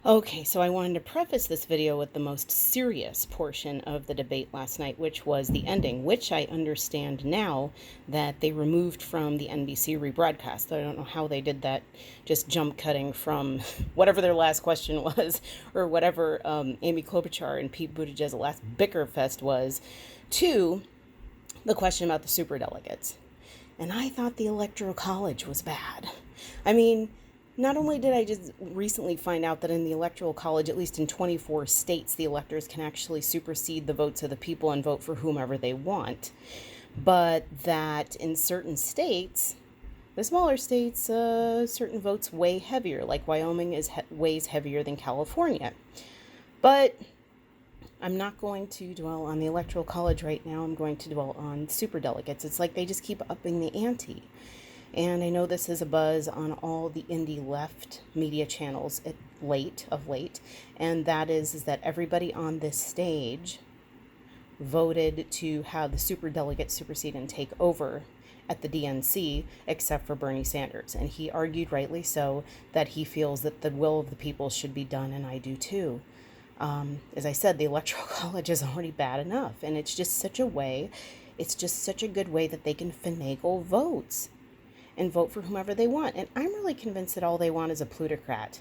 Okay, so I wanted to preface this video with the most serious portion of the debate last night, which was the ending, which I understand now that they removed from the NBC rebroadcast. I don't know how they did that, just jump cutting from whatever their last question was, or whatever Amy Klobuchar and Pete Buttigieg's last bicker fest was, to the question about the superdelegates. And I thought the Electoral College was bad. I mean, not only did I just recently find out that in the Electoral College, at least in 24 states, the electors can actually supersede the votes of the people and vote for whomever they want, but that in certain states, the smaller states, certain votes weigh heavier, like Wyoming weighs heavier than California. But I'm not going to dwell on the Electoral College right now. I'm going to dwell on superdelegates. It's like they just keep upping the ante. And I know this is a buzz on all the indie left media channels of late, and that is that everybody on this stage voted to have the superdelegates supersede and take over at the DNC, except for Bernie Sanders. And he argued, rightly so, that he feels that the will of the people should be done, and I do too. As I said, the Electoral College is already bad enough, and it's just such a good way that they can finagle votes and vote for whomever they want. And I'm really convinced that all they want is a plutocrat.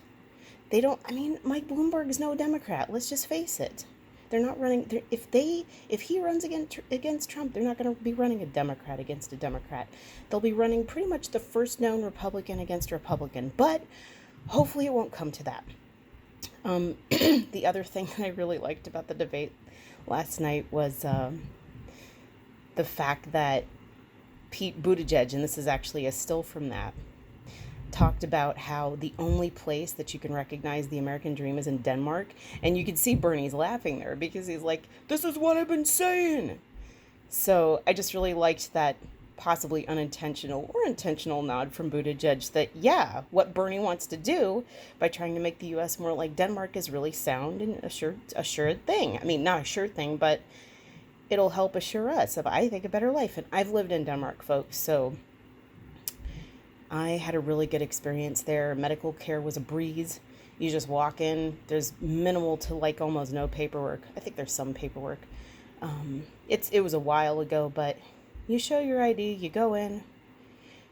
Mike Bloomberg is no Democrat. Let's just face it. They're not running. If he runs against Trump, they're not going to be running a Democrat against a Democrat. They'll be running pretty much the first known Republican against a Republican. But hopefully it won't come to that. The other thing that I really liked about the debate last night was the fact that Pete Buttigieg, and this is actually a still from that, talked about how the only place that you can recognize the American dream is in Denmark. And you can see Bernie's laughing there because he's like, this is what I've been saying. So I just really liked that possibly unintentional or intentional nod from Buttigieg that, yeah, what Bernie wants to do by trying to make the U.S. more like Denmark is really sound and assured thing. I mean, not a sure thing, but it'll help assure us of, I think, a better life. And I've lived in Denmark, folks, so I had a really good experience there. Medical care was a breeze. You just walk in. There's minimal to like almost no paperwork. I think there's some paperwork. It was a while ago, but you show your ID, you go in,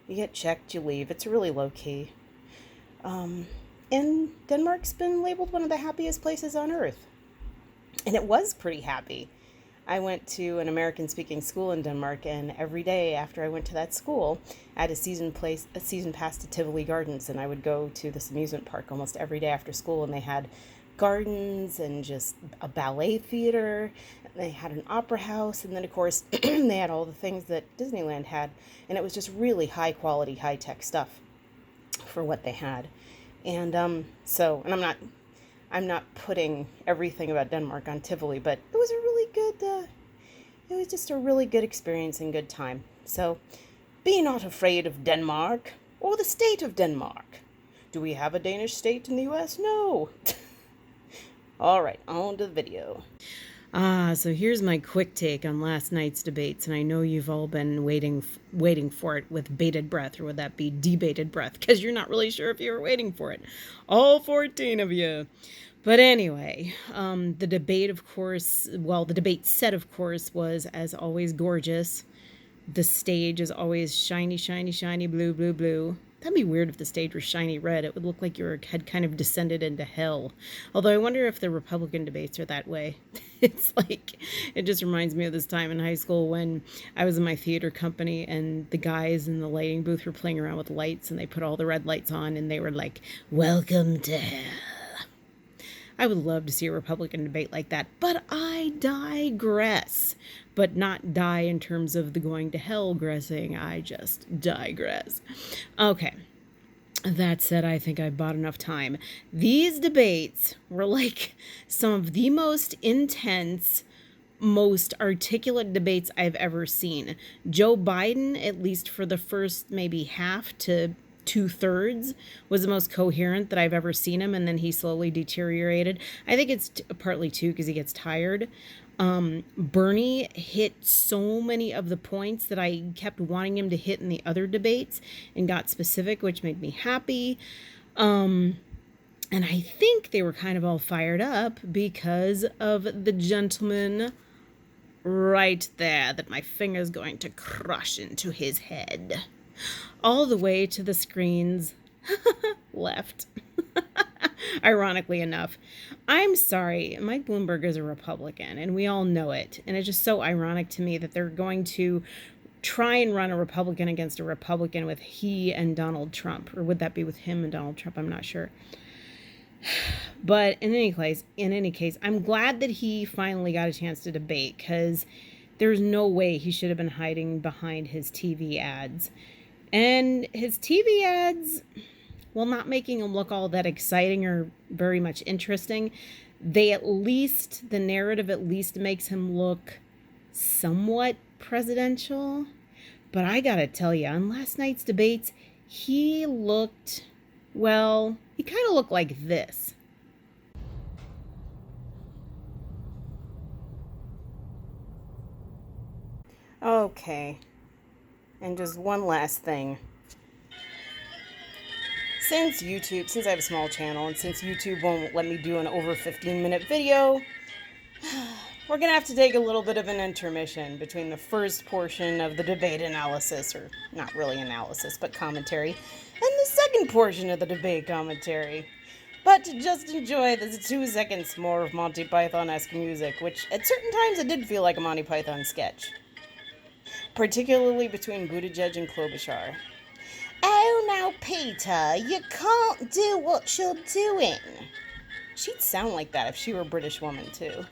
you get checked, you leave. It's really low key. And Denmark's been labeled one of the happiest places on earth. And it was pretty happy. I went to an American-speaking school in Denmark, and every day after I went to that school, I had a season pass to Tivoli Gardens, and I would go to this amusement park almost every day after school, and they had gardens and just a ballet theater, and they had an opera house, and then, of course, they had all the things that Disneyland had, and it was just really high-quality, high-tech stuff for what they had. And I'm not putting everything about Denmark on Tivoli, but it was just a really good experience and good time. So, be not afraid of Denmark or the state of Denmark. Do we have a Danish state in the U.S.? No. All right, on to the video. So here's my quick take on last night's debates, and I know you've all been waiting for it with bated breath, or would that be debated breath? Because you're not really sure if you were waiting for it. All 14 of you. But anyway, the debate, of course, the debate set, of course, was, as always, gorgeous. The stage is always shiny, shiny, shiny, blue, blue, blue. That'd be weird if the stage was shiny red. It would look like you had kind of descended into hell. Although I wonder if the Republican debates are that way. It's like, it just reminds me of this time in high school when I was in my theater company and the guys in the lighting booth were playing around with lights and they put all the red lights on and they were like, welcome to hell. I would love to see a Republican debate like that, but I digress. But not die in terms of the going to hell gressing. I just digress. Okay. That said, I think I bought enough time. These debates were like some of the most intense, most articulate debates I've ever seen. Joe Biden, at least for the first maybe half to 2/3, was the most coherent that I've ever seen him, and then he slowly deteriorated. I think it's partly too because he gets tired. Bernie hit so many of the points that I kept wanting him to hit in the other debates and got specific, which made me happy. And I think they were kind of all fired up because of the gentleman right there that my finger's going to crush into his head. All the way to the screen's left. Ironically enough. I'm sorry, Mike Bloomberg is a Republican, and we all know it. And it's just so ironic to me that they're going to try and run a Republican against a Republican with he and Donald Trump. Or would that be with him and Donald Trump? I'm not sure. But in any case, I'm glad that he finally got a chance to debate, because there's no way he should have been hiding behind his TV ads. And his TV ads, while not making him look all that exciting or very much interesting, the narrative at least makes him look somewhat presidential. But I gotta tell you, on last night's debates, he kind of looked like this. Okay. And just one last thing. Since I have a small channel, and since YouTube won't let me do an over 15-minute video, we're going to have to take a little bit of an intermission between the first portion of the debate analysis, or not really analysis, but commentary, and the second portion of the debate commentary. But to just enjoy this 2 seconds more of Monty Python-esque music, which at certain times it did feel like a Monty Python sketch. Particularly between Buttigieg and Klobuchar. Oh, now, Peter, you can't do what you're doing. She'd sound like that if she were a British woman, too.